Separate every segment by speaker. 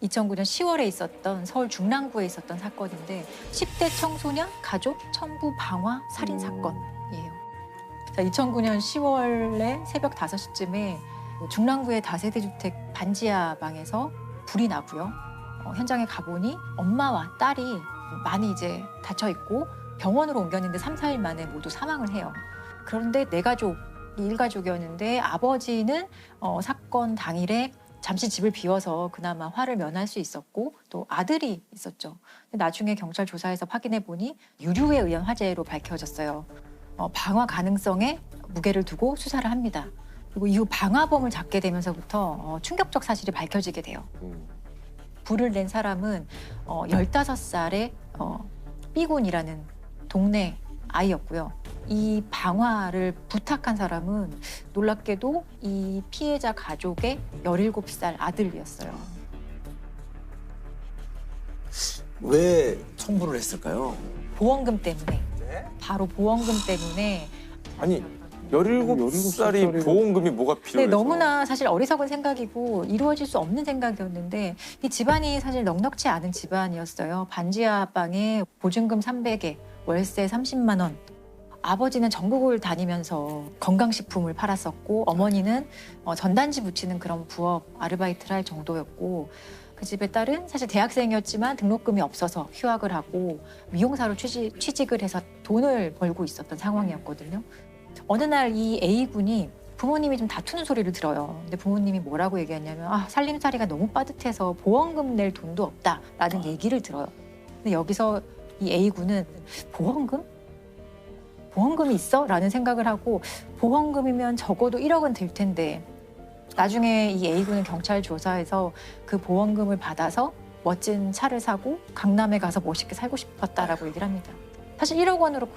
Speaker 1: 2009년 10월에 있었던 서울 중랑구에 있었던 사건인데 10대 청소년 가족 첨부 방화 살인 사건이에요. 자, 2009년 10월에 새벽 5시쯤에 중랑구의 다세대 주택 반지하 방에서 불이 나고요. 현장에 가보니 엄마와 딸이 많이 이제 다쳐 있고 병원으로 옮겼는데 3, 4일 만에 모두 사망을 해요. 그런데 내 가족이 일가족이었는데 아버지는 사건 당일에 잠시 집을 비워서 그나마 화를 면할 수 있었고 또 아들이 있었죠. 근데 나중에 경찰 조사에서 확인해 보니 유류에 의한 화재로 밝혀졌어요. 방화 가능성에 무게를 두고 수사를 합니다. 그리고 이후 방화범을 잡게 되면서부터 충격적 사실이 밝혀지게 돼요. 불을 낸 사람은 15살의 B군이라는 동네 아이였고요. 이 방화를 부탁한 사람은 놀랍게도 이 피해자 가족의 17살 아들이었어요.
Speaker 2: 왜 청부를 했을까요?
Speaker 1: 보험금 때문에. 바로 보험금 때문에.
Speaker 2: 아니 17살이 보험금이 뭐가 필요해서?
Speaker 1: 네, 너무나 사실 어리석은 생각이고 이루어질 수 없는 생각이었는데 이 집안이 사실 넉넉지 않은 집안이었어요. 반지하 방에 보증금 300에 월세 30만 원. 아버지는 전국을 다니면서 건강식품을 팔았었고 어머니는 전단지 붙이는 그런 부업 아르바이트를 할 정도였고 그 집의 딸은 사실 대학생이었지만 등록금이 없어서 휴학을 하고 미용사로 취직을 해서 돈을 벌고 있었던 상황이었거든요. 어느 날 이 A군이 부모님이 좀 다투는 소리를 들어요. 근데 부모님이 뭐라고 얘기했냐면 살림살이가 너무 빠듯해서 보험금 낼 돈도 없다라는 얘기를 들어요. 근데 여기서 이 A군은 보험금이 있어? 라는 생각을 하고 보험금이면 적어도 1억은 될 텐데 나중에 이 A군은 경찰 조사에서 그 보험금을 받아서 멋진 차를 사고 강남에 가서 멋있게 살고 싶었다라고 얘기를 합니다. 사실 1억 원으로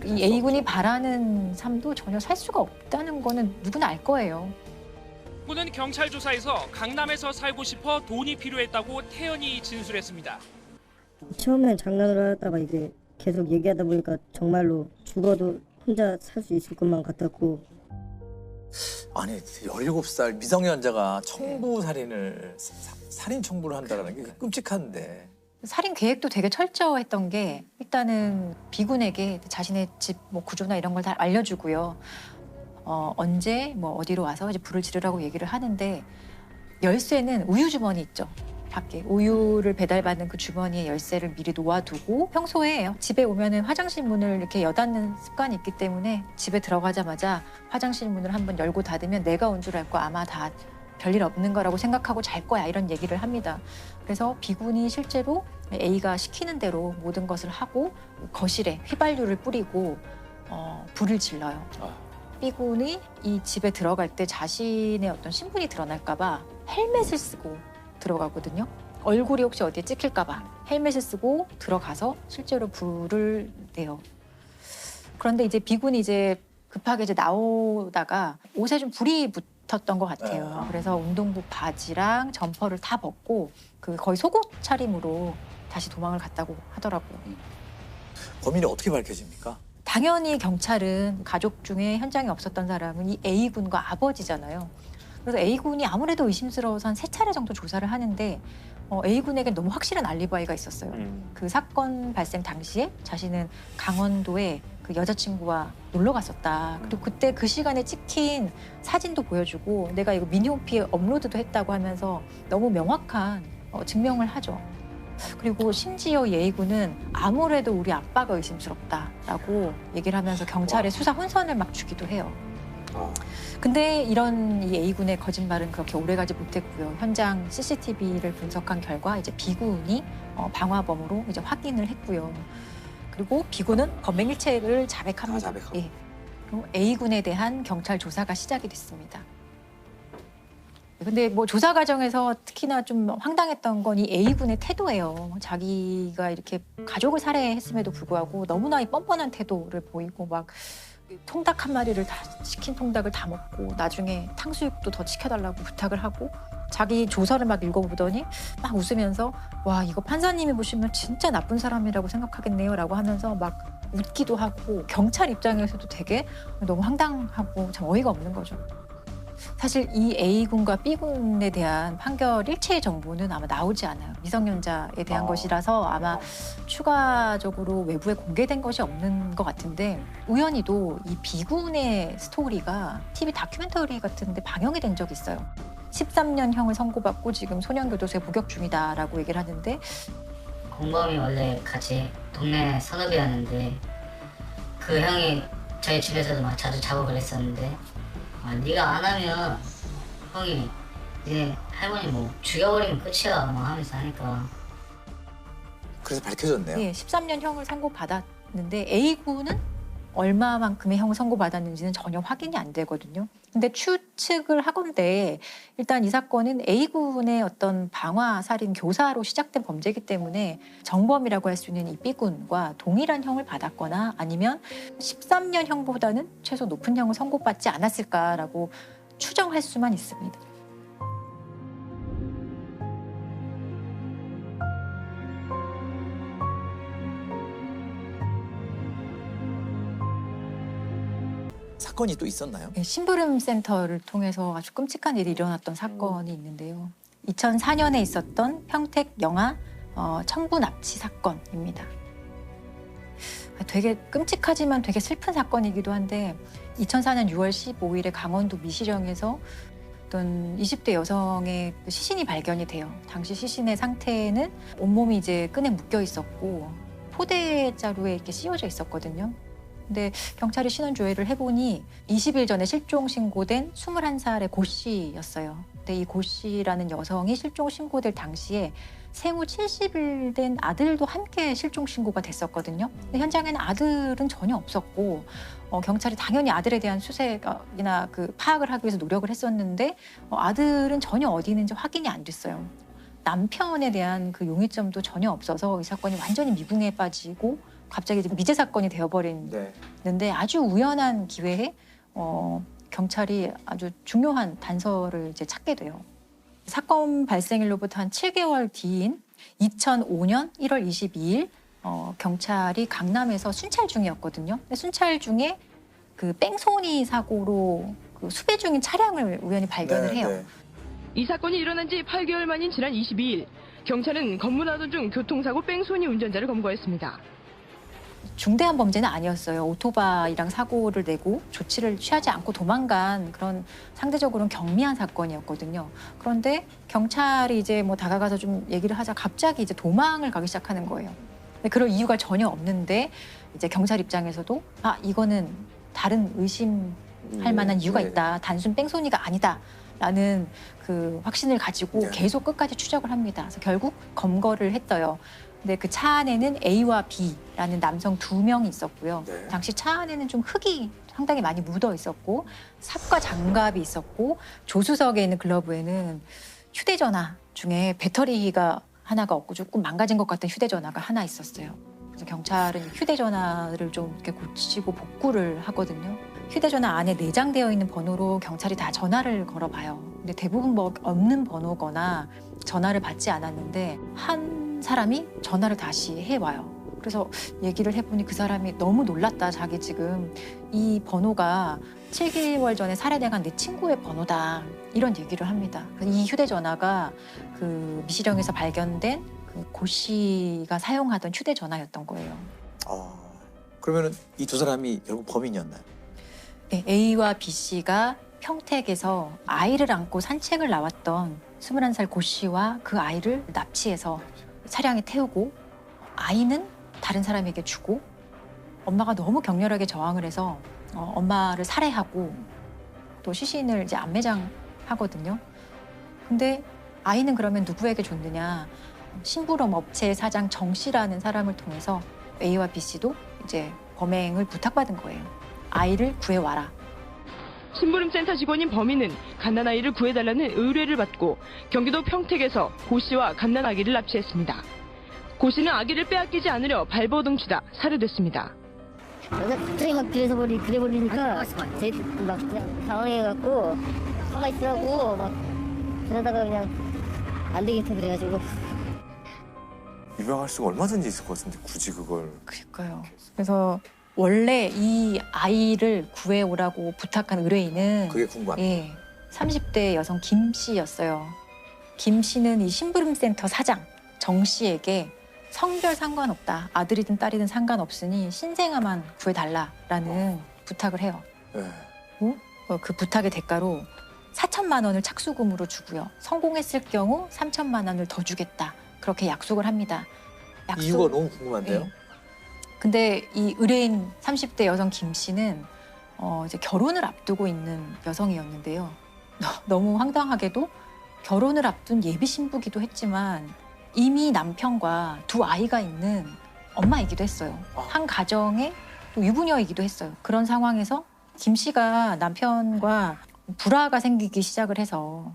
Speaker 1: 이 A군이 바라는 삶도 전혀 살 수가 없다는 거는 누구나 알 거예요.
Speaker 3: 군은 경찰 조사에서 강남에서 살고 싶어 돈이 필요했다고 태연히 진술했습니다.
Speaker 4: 처음엔 장난을 하다가 이게 계속 얘기하다 보니까 정말로 죽어도 혼자 살 수 있을 것만 같았고.
Speaker 2: 아니 17살 미성년자가 청부 살인을 살인 청부를 한다는 게 끔찍한데.
Speaker 1: 살인 계획도 되게 철저했던 게 일단은 B군에게 자신의 집 구조나 이런 걸 다 알려주고요. 언제 어디로 와서 이제 불을 지르라고 얘기를 하는데 열쇠는 우유 주머니 있죠. 밖에 우유를 배달받는 그 주머니에 열쇠를 미리 놓아두고 평소에 집에 오면은 화장실 문을 이렇게 여닫는 습관이 있기 때문에 집에 들어가자마자 화장실 문을 한번 열고 닫으면 내가 온 줄 알고 아마 다 별일 없는 거라고 생각하고 잘 거야 이런 얘기를 합니다. 그래서 B군이 실제로 A가 시키는 대로 모든 것을 하고 거실에 휘발유를 뿌리고 불을 질러요. B군이 이 집에 들어갈 때 자신의 어떤 신분이 드러날까 봐 헬멧을 쓰고 들어가거든요. 얼굴이 혹시 어디에 찍힐까 봐 헬멧을 쓰고 들어가서 실제로 불을 내요. 그런데 이제 B군이 이제 급하게 이제 나오다가 옷에 좀 불이 붙었던 것 같아요. 그래서 운동복 바지랑 점퍼를 다 벗고 거의 속옷 차림으로 다시 도망을 갔다고 하더라고요.
Speaker 2: 범인이 어떻게 밝혀집니까?
Speaker 1: 당연히 경찰은 가족 중에 현장에 없었던 사람은 이 A군과 아버지잖아요. 그래서 A군이 아무래도 의심스러워서 한 3차례 정도 조사를 하는데 A군에게 너무 확실한 알리바이가 있었어요. 그 사건 발생 당시에 자신은 강원도에 그 여자친구와 놀러 갔었다. 그리고 그때 그 시간에 찍힌 사진도 보여주고 내가 이거 미니홈피에 업로드도 했다고 하면서 너무 명확한 증명을 하죠. 그리고 심지어 이 A군은 아무래도 우리 아빠가 의심스럽다라고 얘기를 하면서 경찰에 수사 혼선을 막 주기도 해요. 근데 이런 이 A군의 거짓말은 그렇게 오래가지 못했고요. 현장 CCTV를 분석한 결과 이제 B군이 방화범으로 이제 확인을 했고요. 그리고 B군은 범행일체를 자백합니다. 예. 그리고 A군에 대한 경찰 조사가 시작이 됐습니다. 근데 조사 과정에서 특히나 좀 황당했던 건 이 A군의 태도예요. 자기가 이렇게 가족을 살해했음에도 불구하고 너무나 이 뻔뻔한 태도를 보이고 막 통닭 한 마리를 다 치킨 통닭을 다 먹고 나중에 탕수육도 더 시켜달라고 부탁을 하고 자기 조서를 막 읽어보더니 막 웃으면서 와 이거 판사님이 보시면 진짜 나쁜 사람이라고 생각하겠네요 라고 하면서 막 웃기도 하고 경찰 입장에서도 되게 너무 황당하고 참 어이가 없는 거죠. 사실 이 A군과 B군에 대한 판결 일체의 정보는 아마 나오지 않아요. 미성년자에 대한 것이라서 아마 추가적으로 외부에 공개된 것이 없는 것 같은데 우연히도 이 B군의 스토리가 TV 다큐멘터리 같은데 방영이 된 적이 있어요. 13년형을 선고받고 지금 소년교도소에 복역 중이다라고 얘기를 하는데
Speaker 5: 공범이 원래 같이 동네 선업이었는데 그 형이 저희 집에서도 막 자주 작업을 했었는데 네가 안 하면 형이 이제 할머니 뭐 죽여버리면 끝이야 뭐 하면서 하니까
Speaker 2: 그래서 밝혀졌네요.
Speaker 1: 예, 13년형을 선고받았는데 A군은 얼마만큼의 형을 선고받았는지는 전혀 확인이 안 되거든요. 근데 추측을 하건대 일단 이 사건은 A군의 어떤 방화 살인 교사로 시작된 범죄이기 때문에 정범이라고 할 수 있는 이 B군과 동일한 형을 받았거나 아니면 13년형보다는 최소 높은 형을 선고받지 않았을까라고 추정할 수만 있습니다.
Speaker 2: 사건이 또 있었나요?
Speaker 1: 예, 심부름 센터를 통해서 아주 끔찍한 일이 일어났던 사건이 있는데요. 2004년에 있었던 평택 영아 청부 납치 사건입니다. 되게 끔찍하지만 되게 슬픈 사건이기도 한데 2004년 6월 15일에 강원도 미시령에서 어떤 20대 여성의 시신이 발견이 돼요. 당시 시신의 상태는 온몸이 이제 끈에 묶여 있었고 포대자루에 이렇게 씌워져 있었거든요. 근데 경찰이 신원 조회를 해보니 20일 전에 실종 신고된 21살의 고 씨였어요. 근데 이 고 씨라는 여성이 실종 신고될 당시에 생후 70일 된 아들도 함께 실종 신고가 됐었거든요. 근데 현장에는 아들은 전혀 없었고 경찰이 당연히 아들에 대한 수색이나 그 파악을 하기 위해서 노력을 했었는데 아들은 전혀 어디 있는지 확인이 안 됐어요. 남편에 대한 그 용의점도 전혀 없어서 이 사건이 완전히 미궁에 빠지고 갑자기 이제 미제 사건이 되어버렸는데
Speaker 2: 네.
Speaker 1: 아주 우연한 기회에 경찰이 아주 중요한 단서를 이제 찾게 돼요. 사건 발생일로부터 한 7개월 뒤인 2005년 1월 22일 경찰이 강남에서 순찰 중이었거든요. 근데 순찰 중에 그 뺑소니 사고로 그 수배 중인 차량을 우연히 발견을 해요.
Speaker 2: 네.
Speaker 6: 이 사건이 일어난 지 8개월 만인 지난 22일 경찰은 검문하던 중 교통사고 뺑소니 운전자를 검거했습니다.
Speaker 1: 중대한 범죄는 아니었어요. 오토바이랑 사고를 내고 조치를 취하지 않고 도망간 그런 상대적으로는 경미한 사건이었거든요. 그런데 경찰이 이제 뭐 다가가서 좀 얘기를 하자 갑자기 이제 도망을 가기 시작하는 거예요. 근데 그럴 이유가 전혀 없는데 이제 경찰 입장에서도 이거는 다른 의심할 만한 이유가 있다. 단순 뺑소니가 아니다라는 그 확신을 가지고
Speaker 2: 네.
Speaker 1: 계속 끝까지 추적을 합니다. 그래서 결국 검거를 했어요. 근데 그 차 안에는 A와 B라는 남성 2명이 있었고요.
Speaker 2: 네.
Speaker 1: 당시 차 안에는 좀 흙이 상당히 많이 묻어 있었고 삽과 장갑이 있었고 조수석에 있는 글러브에는 휴대전화 중에 배터리가 하나가 없고 조금 망가진 것 같은 휴대전화가 하나 있었어요. 그래서 경찰은 휴대전화를 좀 이렇게 고치고 복구를 하거든요. 휴대전화 안에 내장되어 있는 번호로 경찰이 다 전화를 걸어봐요. 근데 대부분 뭐 없는 번호거나 전화를 받지 않았는데 한 사람이 전화를 다시 해와요. 그래서 얘기를 해보니 그 사람이 너무 놀랐다. 자기 지금 이 번호가 7개월 전에 살해당한 내 친구의 번호다. 이런 얘기를 합니다. 이 휴대전화가 그 미시령에서 발견된 그 고 씨가 사용하던 휴대전화였던 거예요.
Speaker 2: 그러면은 이 두 사람이 결국 범인이었나요?
Speaker 1: 네, A와 B 씨가 평택에서 아이를 안고 산책을 나왔던 21살 고 씨와 그 아이를 납치해서 차량에 태우고 아이는 다른 사람에게 주고 엄마가 너무 격렬하게 저항을 해서 엄마를 살해하고 또 시신을 이제 안매장하거든요. 근데 아이는 그러면 누구에게 줬느냐? 심부름 업체 사장 정 씨라는 사람을 통해서 A와 B 씨도 이제 범행을 부탁받은 거예요. 아이를 구해와라.
Speaker 6: 심부름센터 직원인 범인은 갓난아이를 구해달라는 의뢰를 받고 경기도 평택에서 고 씨와 갓난아기를 납치했습니다. 고 씨는 아기를 빼앗기지 않으려 발버둥치다 살해됐습니다.
Speaker 4: 갑자기 막 그래버리니까 제 막 그냥 당황해갖고 가만히 있으라고 막 그러다가 그냥 안 되겠다 그래가지고
Speaker 2: 유명할 수가 얼마든지 있을 것 같은데 굳이 그걸.
Speaker 1: 그러니까요. 그래서 원래 이 아이를 구해오라고 부탁한 의뢰인은
Speaker 2: 그게 궁금합니다.
Speaker 1: 예, 30대 여성 김 씨였어요. 김 씨는 이 심부름센터 사장 정 씨에게 성별 상관없다. 아들이든 딸이든 상관없으니 신생아만 구해달라라는 부탁을 해요.
Speaker 2: 네.
Speaker 1: 그 부탁의 대가로 4천만 원을 착수금으로 주고요. 성공했을 경우 3천만 원을 더 주겠다. 그렇게 약속을 합니다.
Speaker 2: 이유가 너무 궁금한데요.
Speaker 1: 네. 근데 이 의뢰인 30대 여성 김 씨는 이제 결혼을 앞두고 있는 여성이었는데요. 너무 황당하게도 결혼을 앞둔 예비 신부기도 했지만 이미 남편과 두 아이가 있는 엄마이기도 했어요. 한 가정의 또 유부녀이기도 했어요. 그런 상황에서 김 씨가 남편과 불화가 생기기 시작을 해서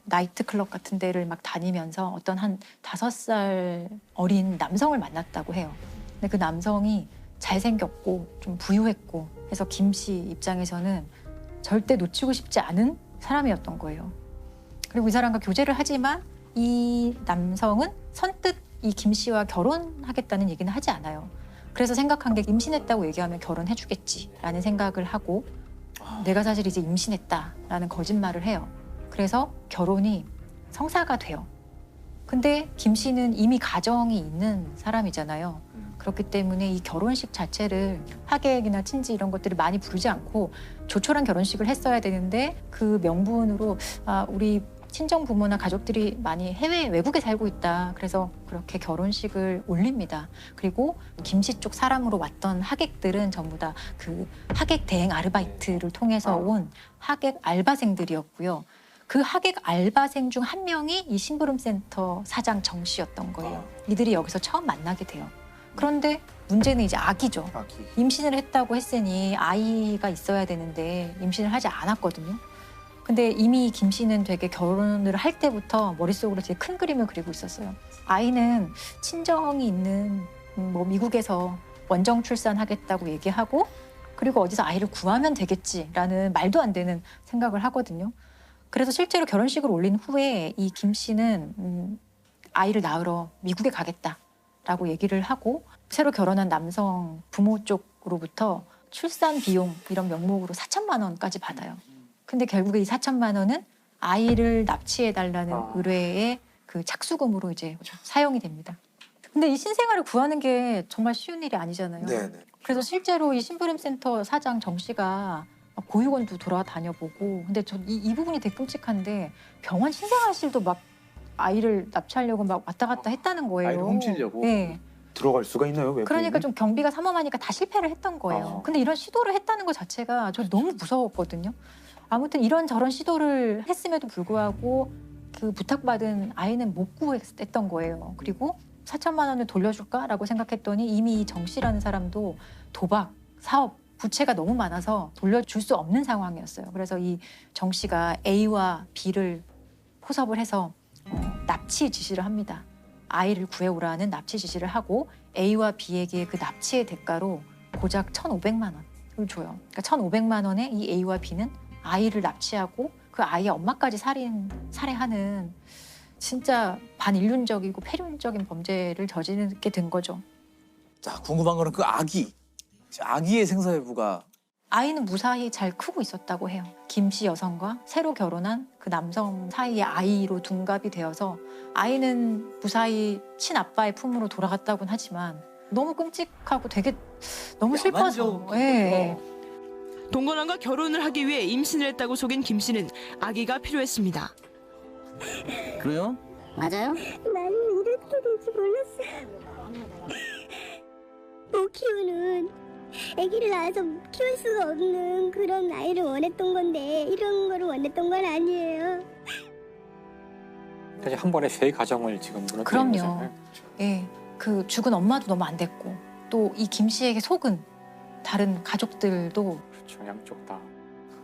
Speaker 1: 나이트클럽 같은 데를 막 다니면서 어떤 한 5살 어린 남성을 만났다고 해요. 근데 그 남성이 잘생겼고 좀 부유했고 해서 김 씨 입장에서는 절대 놓치고 싶지 않은 사람이었던 거예요. 그리고 이 사람과 교제를 하지만 이 남성은 선뜻 이 김 씨와 결혼하겠다는 얘기는 하지 않아요. 그래서 생각한 게 임신했다고 얘기하면 결혼해주겠지라는 생각을 하고 내가 사실 이제 임신했다라는 거짓말을 해요. 그래서 결혼이 성사가 돼요. 근데 김 씨는 이미 가정이 있는 사람이잖아요. 그렇기 때문에 이 결혼식 자체를 하객이나 친지 이런 것들을 많이 부르지 않고 조촐한 결혼식을 했어야 되는데 그 명분으로 우리 친정 부모나 가족들이 많이 외국에 살고 있다. 그래서 그렇게 결혼식을 올립니다. 그리고 김 씨 쪽 사람으로 왔던 하객들은 전부 다 그 하객 대행 아르바이트를 통해서 온 하객 알바생들이었고요. 그 하객 알바생 중 한 명이 이 심부름센터 사장 정 씨였던 거예요. 이들이 여기서 처음 만나게 돼요. 그런데 문제는 이제 아기죠. 임신을 했다고 했으니 아이가 있어야 되는데 임신을 하지 않았거든요. 근데 이미 김 씨는 되게 결혼을 할 때부터 머릿속으로 되게 큰 그림을 그리고 있었어요. 아이는 친정이 있는 미국에서 원정 출산하겠다고 얘기하고 그리고 어디서 아이를 구하면 되겠지라는 말도 안 되는 생각을 하거든요. 그래서 실제로 결혼식을 올린 후에 이 김 씨는 아이를 낳으러 미국에 가겠다라고 얘기를 하고 새로 결혼한 남성 부모 쪽으로부터 출산 비용 이런 명목으로 4천만 원까지 받아요. 근데 결국에 이 4천만 원은 아이를 납치해달라는 의뢰의 그 착수금으로 이제 사용이 됩니다. 근데 이 신생아를 구하는 게 정말 쉬운 일이 아니잖아요.
Speaker 2: 네네.
Speaker 1: 그래서 실제로 이 심부름센터 사장 정 씨가 보육원도 돌아다녀 보고 근데 저 이 부분이 되게 끔찍한데 병원 신생아실도 막 아이를 납치하려고 막 왔다 갔다 했다는 거예요.
Speaker 7: 아이를 훔치려고?
Speaker 1: 네.
Speaker 7: 들어갈 수가 있나요? 왜
Speaker 1: 그러니까 좀 경비가 삼엄하니까 다 실패를 했던 거예요. 근데 이런 시도를 했다는 것 자체가 저 너무 무서웠거든요. 아무튼 이런저런 시도를 했음에도 불구하고 그 부탁받은 아이는 못 구했던 거예요. 그리고 4천만 원을 돌려줄까라고 생각했더니 이미 정 씨라는 사람도 도박, 사업, 부채가 너무 많아서 돌려줄 수 없는 상황이었어요. 그래서 이 정 씨가 A와 B를 포섭을 해서 납치 지시를 합니다. 아이를 구해오라는 납치 지시를 하고 A와 B에게 그 납치의 대가로 고작 1,500만 원을 줘요. 그러니까 1,500만 원에 이 A와 B는 아이를 납치하고 그 아이의 엄마까지 살해하는 진짜 반인륜적이고 폐륜적인 범죄를 저지르게 된 거죠.
Speaker 2: 자, 궁금한 거는 그 아기의 생사 여부가
Speaker 1: 아이는 무사히 잘 크고 있었다고 해요. 김 씨 여성과 새로 결혼한 그 남성 사이의 아이로 둔갑이 되어서 아이는 무사히 친아빠의 품으로 돌아갔다고는 하지만 너무 끔찍하고 되게 너무 슬퍼서. 예.
Speaker 6: 동건왕과 결혼을 하기 위해 임신을 했다고 속인 김 씨는 아기가 필요했습니다.
Speaker 8: 그래요?
Speaker 4: 맞아요?
Speaker 9: 나는 이렇게 될지 몰랐어요. 못 키우는 아기를 낳아서 키울 수가 없는 그런 아이를 원했던 건데 이런 거를 원했던 건 아니에요.
Speaker 7: 사실 한 번에 세 가정을 지금 무너뜨린
Speaker 1: 그럼요.
Speaker 7: 거잖아요.
Speaker 1: 예. 그 죽은 엄마도 너무 안 됐고 또 이 김 씨에게 속은 다른 가족들도
Speaker 7: 그렇죠. 양쪽 다.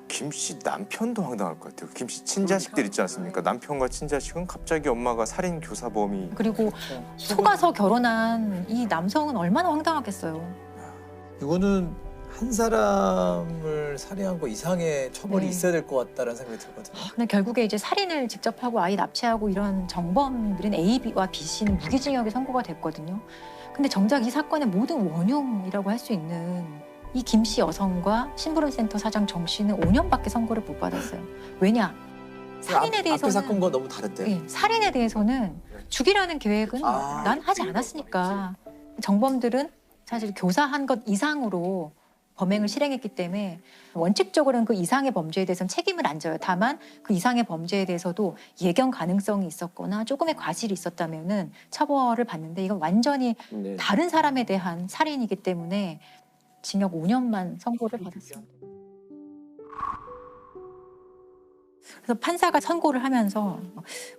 Speaker 10: 김 씨 남편도 황당할 것 같아요. 김 씨 친자식들 있지 않습니까? 남편과 친자식은 갑자기 엄마가 살인 교사범이.
Speaker 1: 그리고 속아서 결혼한 이 남성은 얼마나 황당하겠어요.
Speaker 2: 이거는 한 사람을 살해한 거 이상의 처벌이
Speaker 1: 네.
Speaker 2: 있어야 될 것 같다는 생각이 들거든요.
Speaker 1: 근데 결국에 이제 살인을 직접 하고 아이 납치하고 이런 정범들인 A와 B 씨는 무기징역이 선고가 됐거든요. 근데 정작 이 사건의 모든 원흉이라고 할 수 있는 이 김 씨 여성과 심부름센터 사장 정 씨는 5년밖에 선고를 못 받았어요. 왜냐? 살인에
Speaker 2: 앞에
Speaker 1: 대해서는
Speaker 2: 사건과 너무 다른데.
Speaker 1: 예, 살인에 대해서는 죽이라는 계획은 난 하지 않았으니까 정범들은 사실 교사한 것 이상으로 범행을 실행했기 때문에 원칙적으로는 그 이상의 범죄에 대해서는 책임을 안 져요. 다만 그 이상의 범죄에 대해서도 예견 가능성이 있었거나 조금의 과실이 있었다면은 처벌을 받는데 이건 완전히
Speaker 7: 네.
Speaker 1: 다른 사람에 대한 살인이기 때문에 징역 5년만 선고를 받았습니다. 그래서 판사가 선고를 하면서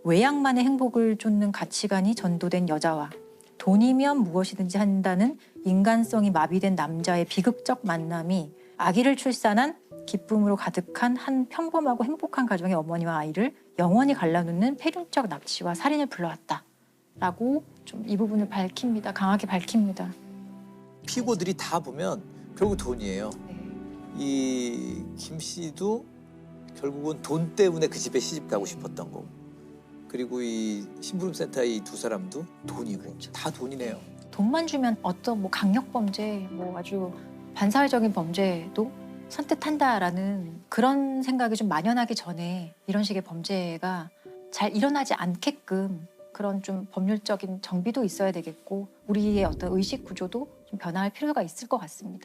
Speaker 1: 외양만의 행복을 쫓는 가치관이 전도된 여자와 돈이면 무엇이든지 한다는 인간성이 마비된 남자의 비극적 만남이 아기를 출산한 기쁨으로 가득한 한 평범하고 행복한 가정의 어머니와 아이를 영원히 갈라놓는 폐륜적 납치와 살인을 불러왔다라고 좀 이 부분을 밝힙니다. 강하게 밝힙니다.
Speaker 2: 피고들이 다 보면 결국 돈이에요.
Speaker 1: 네.
Speaker 2: 이 김 씨도 결국은 돈 때문에 그 집에 시집 가고 싶었던 거고, 그리고 이 심부름센터의 이 두 사람도 돈이고, 다 돈이네요.
Speaker 1: 돈만 주면 어떤 뭐 강력 범죄, 뭐 아주 반사회적인 범죄도 선뜻한다라는 그런 생각이 좀 만연하기 전에 이런 식의 범죄가 잘 일어나지 않게끔 그런 좀 법률적인 정비도 있어야 되겠고 우리의 어떤 의식 구조도 좀 변화할 필요가 있을 것 같습니다.